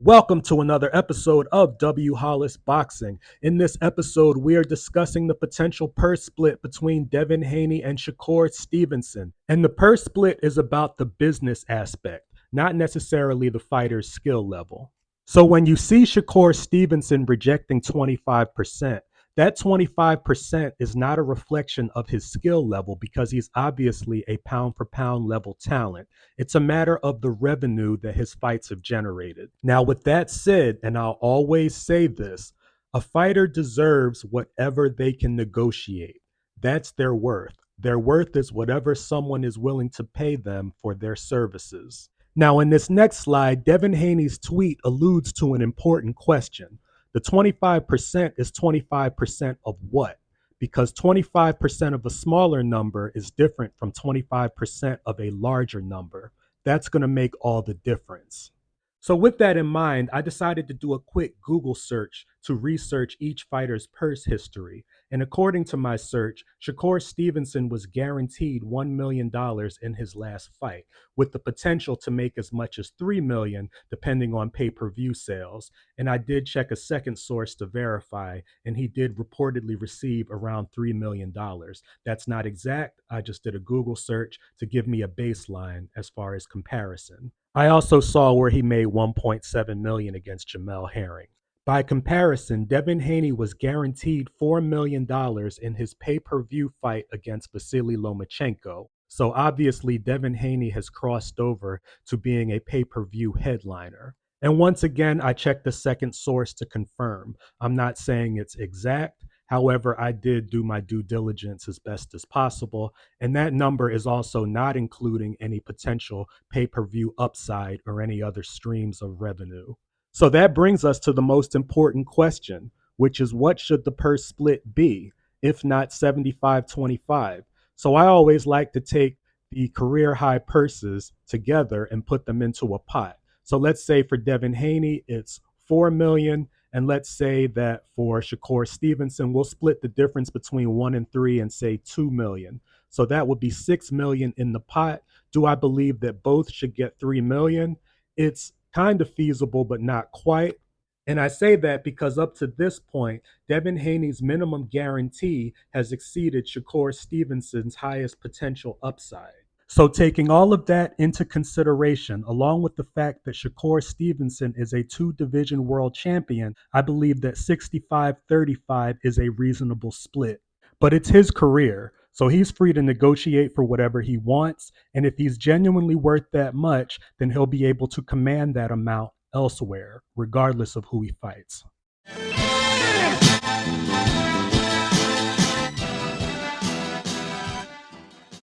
Welcome to another episode of W. Hollis Boxing. In this episode, we are discussing the potential purse split between Devin Haney and Shakur Stevenson. And the purse split is about the business aspect, not necessarily the fighter's skill level. So when you see Shakur Stevenson rejecting 25%, that 25% is not a reflection of his skill level because he's obviously a pound for pound level talent. It's a matter of the revenue that his fights have generated. Now, with that said, and I'll always say this, a fighter deserves whatever they can negotiate. That's their worth. Their worth is whatever someone is willing to pay them for their services. Now, in this next slide, Devin Haney's tweet alludes to an important question. The 25% is 25% of what? Because 25% of a smaller number is different from 25% of a larger number. That's going to make all the difference. So with that in mind, I decided to do a quick Google search to research each fighter's purse history. And according to my search, Shakur Stevenson was guaranteed $1 million in his last fight, with the potential to make as much as $3 million depending on pay-per-view sales. And I did check a second source to verify, and he did reportedly receive around $3 million. That's not exact. I just did a Google search to give me a baseline as far as comparison. I also saw where he made 1.7 million against Jamel Herring. By comparison, Devin Haney was guaranteed $4 million in his pay-per-view fight against Vasily Lomachenko. So obviously, Devin Haney has crossed over to being a pay-per-view headliner. And once again, I checked the second source to confirm. I'm not saying it's exact. However, I did do my due diligence as best as possible, and that number is also not including any potential pay-per-view upside or any other streams of revenue. So that brings us to the most important question, which is what should the purse split be, if not 75-25? So I always like to take the career high purses together and put them into a pot. So let's say for Devin Haney, it's 4 million. And let's say that for Shakur Stevenson, we'll split the difference between 1 and 3 and say 2 million. So that would be 6 million in the pot. Do I believe that both should get 3 million? It's kind of feasible, but not quite. And I say that because up to this point, Devin Haney's minimum guarantee has exceeded Shakur Stevenson's highest potential upside. So, taking all of that into consideration, along with the fact that Shakur Stevenson is a two-division world champion, I believe that 65-35 is a reasonable split. But it's his career, so he's free to negotiate for whatever he wants. And if he's genuinely worth that much, then he'll be able to command that amount elsewhere, regardless of who he fights.